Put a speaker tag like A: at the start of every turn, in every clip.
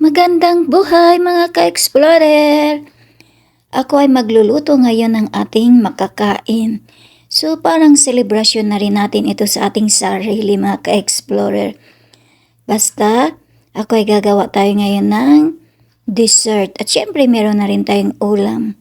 A: Magandang buhay mga ka-explorer! Ako ay magluluto ngayon ng ating makakain. So parang selebrasyon na rin natin ito sa ating sarili mga ka-explorer. Basta ako ay gagawa tayo ngayon ng dessert at syempre meron na rin tayong ulam.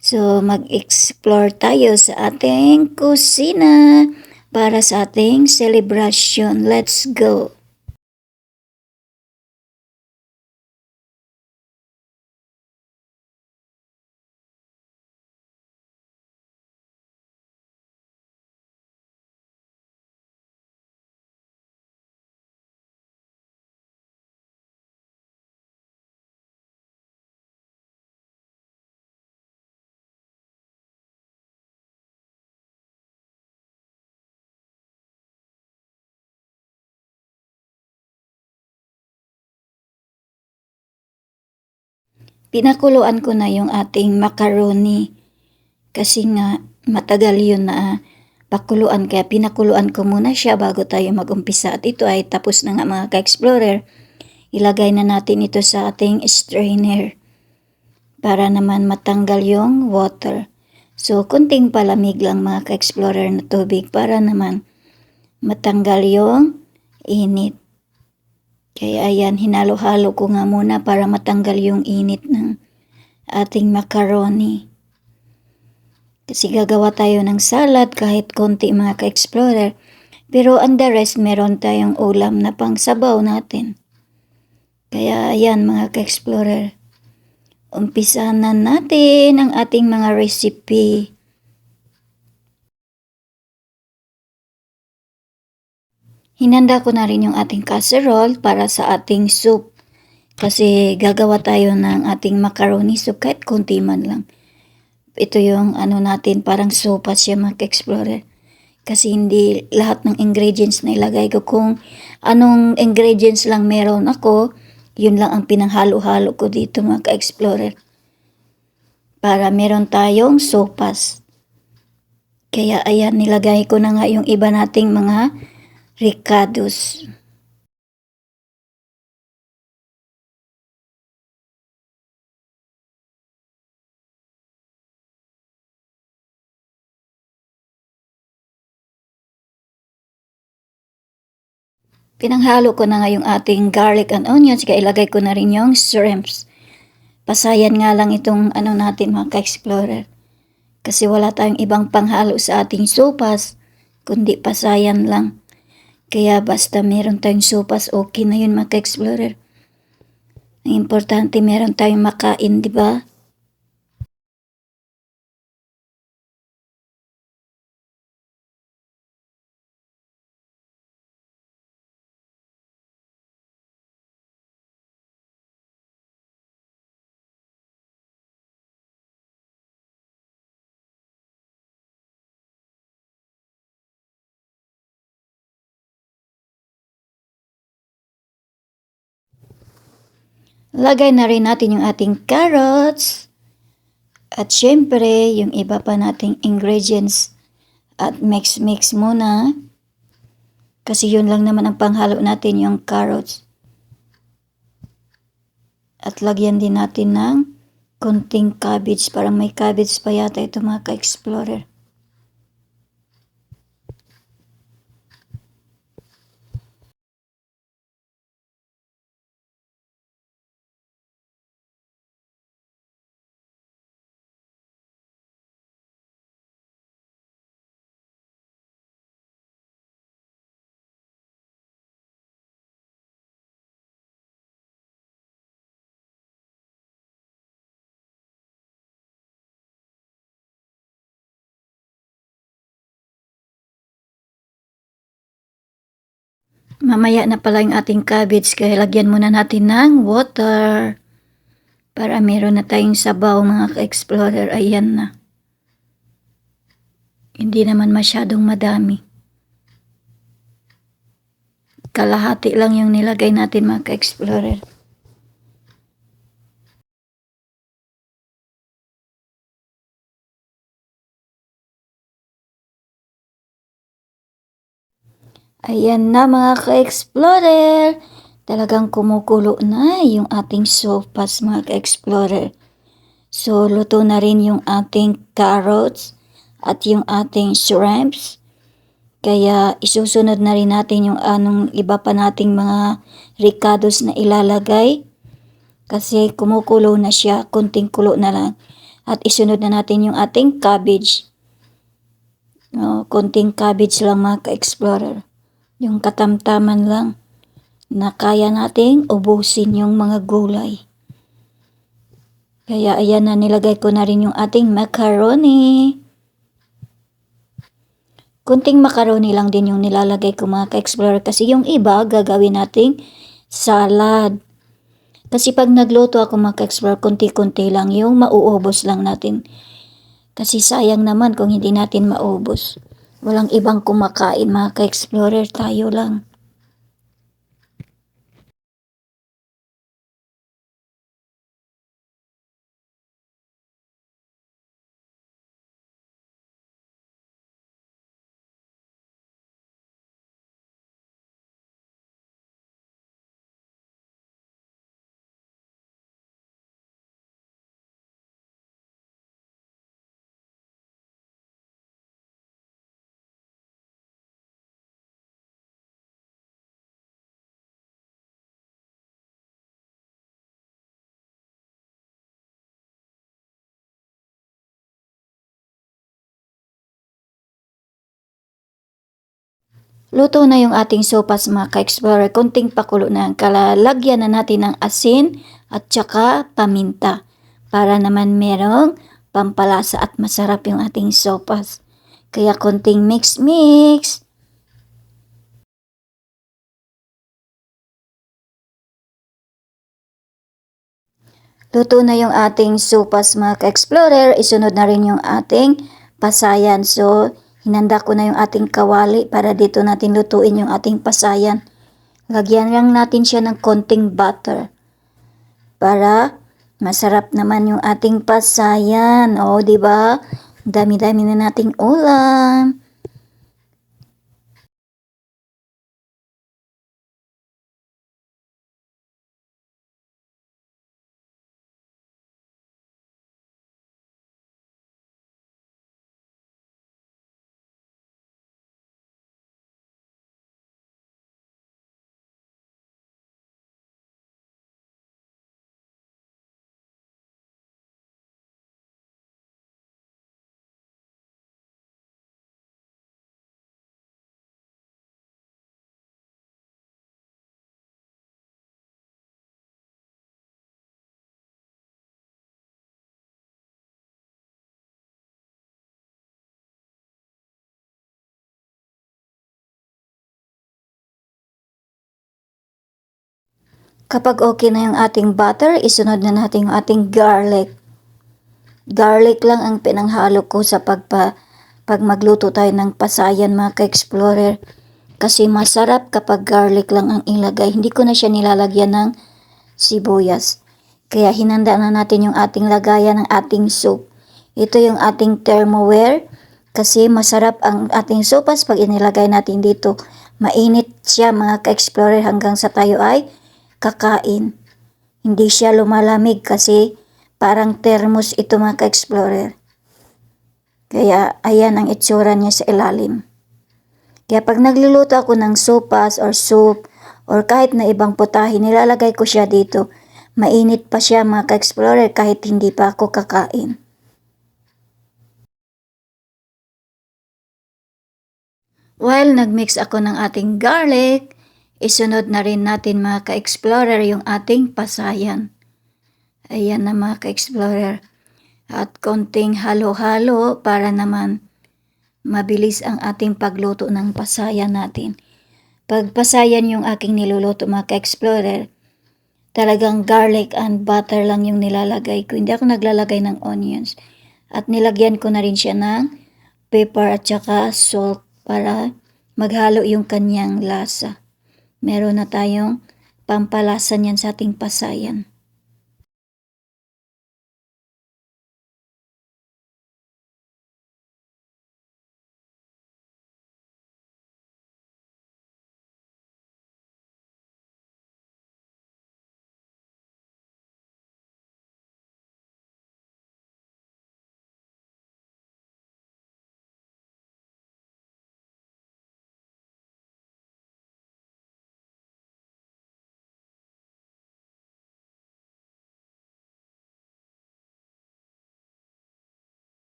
A: So mag-explore tayo sa ating kusina para sa ating selebrasyon. Let's go! Pinakuluan ko na yung ating macaroni kasi nga matagal yun na pakuluan kaya pinakuluan ko muna siya bago tayo mag-umpisa at ito ay tapos na nga mga ka-explorer. Ilagay na natin ito sa ating strainer para naman matanggal yung water. So kunting palamig lang mga ka-explorer na tubig para naman matanggal yung init. Kaya ayan, hinalo-halo ko nga muna para matanggal yung init ng ating macaroni. Kasi gagawa tayo ng salad kahit konti mga ka-explorer. Pero ang the rest, meron tayong ulam na pang sabaw natin. Kaya ayan mga ka-explorer. Umpisahan na natin ang ating mga recipe. Hinanda ko na rin yung ating casserole para sa ating soup. Kasi gagawa tayo ng ating macaroni soup kahit konti man lang. Ito yung natin parang sopa siya mga ka-explorer. Kasi hindi lahat ng ingredients na ilagay ko. Kung anong ingredients lang meron ako, yun lang ang pinanghalo-halo ko dito mga ka-explorer. Para meron tayong sopas. Kaya ayan, nilagay ko na nga yung iba nating mga ricados. Pinanghalo ko na nga yung ating garlic and onions, kaya ilagay ko na rin yung shrimps. Pasayan nga lang itong natin mga ka-explorer. Kasi wala tayong ibang panghalo sa ating sopas, kundi pasayan lang. Kaya basta meron tayong sopas, okay na yun mga ka-explorer. Ang importante meron tayong makain, di ba? Lagay na rin natin yung ating carrots. At syempre, yung iba pa nating ingredients. At mix-mix muna. Kasi yun lang naman ang panghalo natin, yung carrots. At lagyan din natin ng konting cabbage. Parang may cabbage pa yata ito mga ka-explorer. Mamaya na pala yung ating cabbage kaya lagyan muna natin ng water. Para meron na tayong sabaw mga ka-explorer. Ayan na. Hindi naman masyadong madami. Kalahati lang yung nilagay natin mga ka-explorer. Ayan na mga ka-explorer. Talagang kumukulo na yung ating sopas mga ka-explorer. So, luto na rin yung ating carrots at yung ating shrimps. Kaya isusunod na rin natin yung anong iba pa nating mga ricados na ilalagay. Kasi kumukulo na siya, kunting kulo na lang. At isunod na natin yung ating cabbage. Kunting cabbage lang mga ka-explorer. Yung katamtaman lang na kaya nating ubusin yung mga gulay. Kaya ayan na, nilagay ko na rin yung ating macaroni. Kunting macaroni lang din yung nilalagay ko mga ka-explorer kasi yung iba gagawin nating salad. Kasi pag nagluto ako mga ka-explorer, kunti-kunti lang yung mauubos lang natin. Kasi sayang naman kung hindi natin maubos. Walang ibang kumakain mga ka-explorer, tayo lang. Luto na yung ating sopas mga ka-explorer. Kunting pakulo na. Kalalagyan na natin ng asin at saka paminta. Para naman merong pampalasa at masarap yung ating sopas. Kaya kunting mix-mix. Luto na yung ating sopas mga ka-explorer. Isunod na rin yung ating pasayan. So, hinanda ko na yung ating kawali para dito natin lutuin yung ating pasayan. Lagyan lang natin siya ng konting butter para masarap naman yung ating pasayan. O, di ba? Dami-dami na nating ulam. Kapag okay na yung ating butter, isunod na natin yung ating garlic. Garlic lang ang pinanghalo ko sa pag magluto tayo ng pasayan mga ka-explorer. Kasi masarap kapag garlic lang ang ilagay. Hindi ko na siya nilalagyan ng sibuyas. Kaya hinanda na natin yung ating lagayan ng ating soup. Ito yung ating thermoware. Kasi masarap ang ating sopas pag inilagay natin dito. Mainit siya mga ka-explorer hanggang sa tayo ay kakain. Hindi siya lumalamig kasi parang thermos ito mga ka-explorer. Kaya ayan ang itsura niya sa ilalim. Kaya pag nagluluto ako ng sopas or soup or kahit na ibang putahe, nilalagay ko siya dito. Mainit pa siya mga ka-explorer kahit hindi pa ako kakain. While nagmix ako ng ating garlic, isunod na rin natin mga ka-explorer yung ating pasayan. Ayan na mga ka-explorer. At konting halo-halo para naman mabilis ang ating pagluto ng pasayan natin. Pag pasayan yung aking niluluto mga ka-explorer, talagang garlic and butter lang yung nilalagay ko. Hindi ako naglalagay ng onions. At nilagyan ko na rin siya ng pepper at saka salt para maghalo yung kanyang lasa. Meron na tayong pampalasa niyan sa ating pasayan.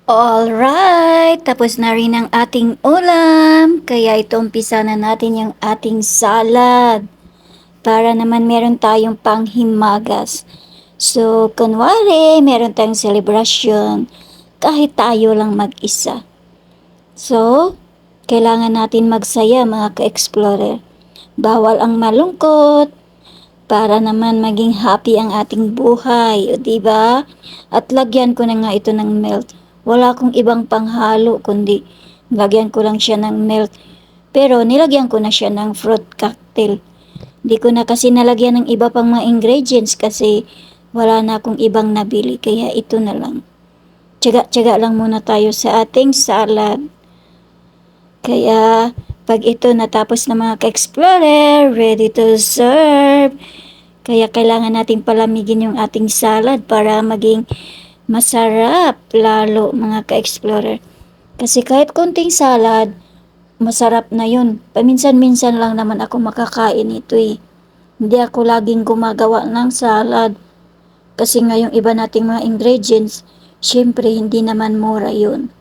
A: Alright, tapos na rin ang ating ulam. Kaya ito umpisa na natin yung ating salad. Para naman meron tayong panghimagas. So, kunwari, meron tayong celebration. Kahit tayo lang mag-isa. So, kailangan natin magsaya mga ka-explorer. Bawal ang malungkot. Para naman maging happy ang ating buhay, o diba? At lagyan ko na nga ito ng milk. Wala akong ibang panghalo kundi lagyan ko lang siya ng milk. Pero nilagyan ko na siya ng fruit cocktail. Hindi ko na kasi nalagyan ng iba pang mga ingredients kasi wala na akong ibang nabili kaya ito na lang. Tiyaga-tiyaga lang muna tayo sa ating salad. Kaya pag ito natapos na mga ka-explorer, ready to serve. Kaya kailangan nating palamigin yung ating salad para maging masarap lalo mga ka-explorer. Kasi kahit konting salad, masarap na yun. Paminsan-minsan lang naman ako makakain ito eh. Hindi ako laging gumagawa ng salad. Kasi nga yung iba nating mga ingredients, syempre hindi naman mura yun.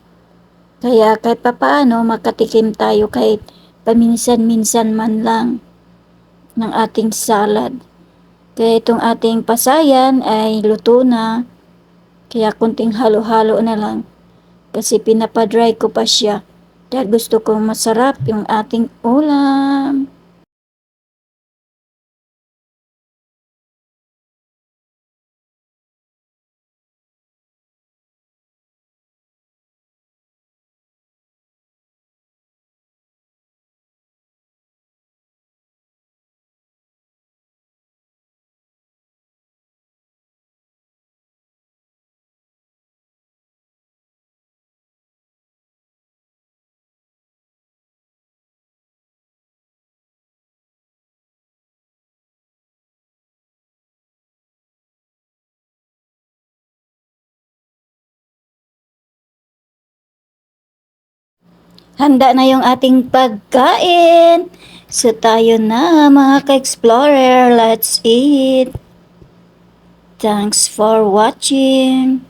A: Kaya kahit papaano makatikim tayo kahit paminsan-minsan man lang ng ating salad. Kaya itong ating pasayan ay luto na. Kaya kunting halo-halo na lang. Kasi pinapadry ko pa siya. Dahil gusto kong masarap yung ating ulam. Handa na yung ating pagkain. So tayo na mga ka-explorer. Let's eat. Thanks for watching.